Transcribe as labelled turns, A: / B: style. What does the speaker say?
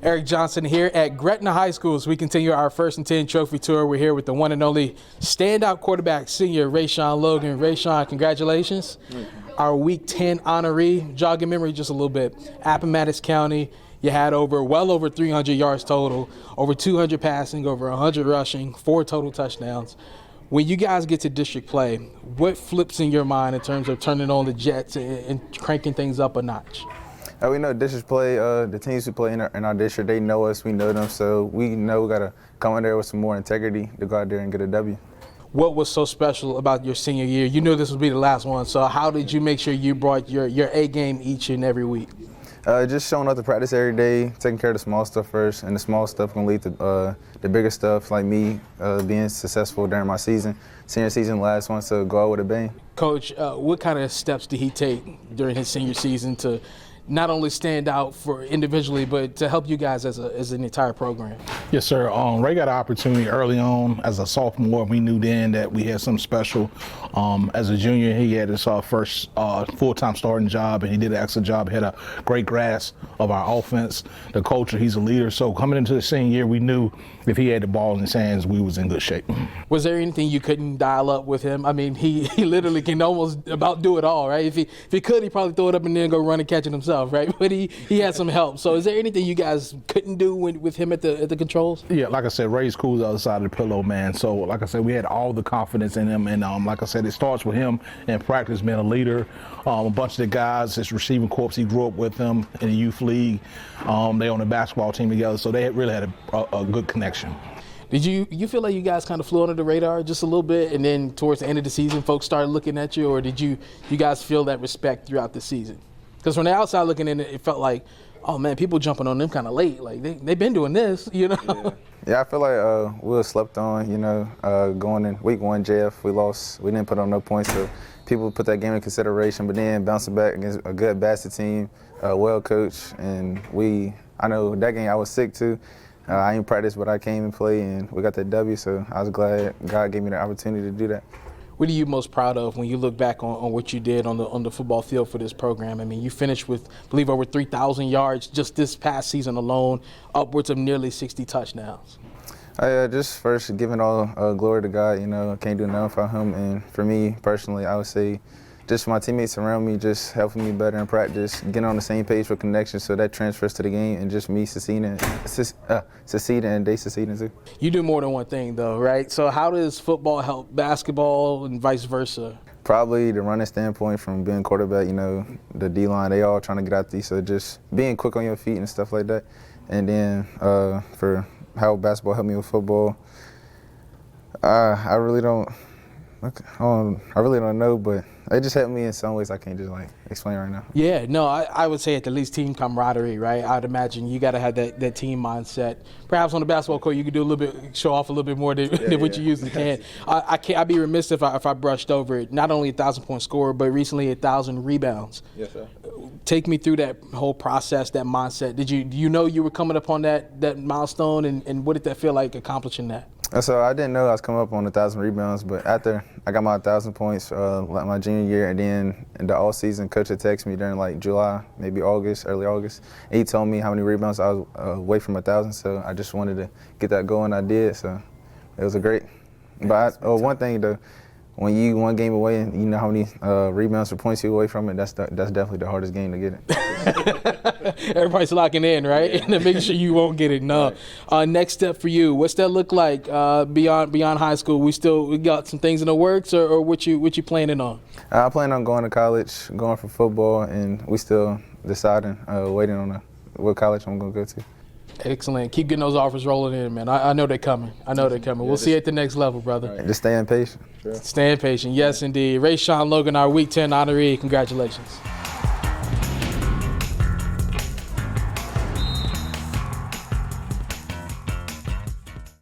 A: Eric Johnson here at Gretna High School as we continue our First and 10 Trophy Tour. We're here with the one and only standout quarterback, senior Rayshaun Logan. Rayshaun, congratulations. Our Week 10 honoree, jogging memory just a little bit. Appomattox County, you had well over 300 yards total, over 200 passing, over 100 rushing, 4 total touchdowns. When you guys get to district play, what flips in your mind in terms of turning on the Jets and cranking things up a notch?
B: We know district play, the teams who play in our district, they know us, we know them, so we know we got to come in there with some more integrity to go out there and get a W.
A: What was so special about your senior year? You knew this would be the last one, so how did you make sure you brought your A game each and every week?
B: Just showing up to practice every day, taking care of the small stuff first, and the small stuff can lead to the bigger stuff, like me being successful during my senior season, last one, so go out with a bang.
A: Coach, what kind of steps did he take during his senior season to not only stand out for individually, but to help you guys as an entire program?
C: Yes, sir. Ray got an opportunity early on as a sophomore. We knew then that we had something special. As a junior, he had his first full-time starting job, and he did an excellent job. He had a great grasp of our offense, the culture. He's a leader. So coming into the senior year, we knew if he had the ball in his hands, we was in good shape.
A: Was there anything you couldn't dial up with him? I mean, he literally can almost about do it all, right? If he could, he'd probably throw it up and then go run and catch it himself, right? But he had some help. So is there anything you guys couldn't do with him at the controls?
C: Yeah, like I said, Ray's cool the other side of the pillow, man. So like I said, we had all the confidence in him, and like I said, it starts with him in practice being a leader. A bunch of the guys, his receiving corps, he grew up with them in the youth league. They on the basketball team together, so they really had a good connection.
A: Did you feel like you guys kind of flew under the radar just a little bit, and then towards the end of the season, folks started looking at you, or did you guys feel that respect throughout the season? Because from the outside looking in, it felt like, oh man, people jumping on them kind of late. Like they've been doing this, you know.
B: Yeah, I feel like we were slept on. You know, going in week 1, JF, we lost. We didn't put on no points, so people put that game in consideration. But then bouncing back against a good Bassett team, well coached, and I know that game I was sick too. I didn't practice, but I came and played, and we got that W, so I was glad God gave me the opportunity to do that.
A: What are you most proud of when you look back on what you did on the football field for this program? I mean, you finished with, I believe, over 3,000 yards just this past season alone, upwards of nearly 60 touchdowns.
B: Just first giving all glory to God. You know, I can't do nothing without Him, and for me personally, I would say just my teammates around me, just helping me better in practice, getting on the same page for connection, so that transfers to the game, and just me succeeding and they succeeding too. You
A: do more than one thing though, right? So how does football help basketball and vice versa?
B: Probably the running standpoint from being quarterback, you know, the D-line, they all trying to get out there, so just being quick on your feet and stuff like that. And then for how basketball helped me with football, I really don't know, but it just helped me in some ways I can't just explain right now.
A: Yeah, no, I would say at the least team camaraderie, right? I'd imagine you got to have that team mindset. Perhaps on the basketball court you could do a little bit, show off a little bit more than what you usually can. I'd be remiss if I brushed over it. Not only 1,000-point scorer, but recently 1,000 rebounds.
B: Yes, sir.
A: Take me through that whole process, that mindset. Do you know you were coming up on that milestone, and what did that feel like accomplishing that?
B: So I didn't know I was coming up on 1,000 rebounds, but after I got my 1,000 points my junior year, and then in the all-season, coach had texted me during July, maybe August, early August, and he told me how many rebounds I was away from 1,000, so I just wanted to get that going. I did, so it was a great. But one thing though, when you one game away and you know how many rebounds or points you're away from it, that's definitely the hardest game to get it.
A: Everybody's locking in, right? And making sure you won't get it. No. Next step for you, what's that look like beyond high school? We got some things in the works, or what you planning on?
B: I plan on going to college, going for football, and we still deciding, waiting on what college I'm going to go to.
A: Excellent. Keep getting those offers rolling in, man. I know they're coming. We'll see you at the next level, brother.
B: Right. Just staying patient.
A: Sure. Staying patient. Yes, indeed. Rayshaun Logan, our Week 10 honoree. Congratulations.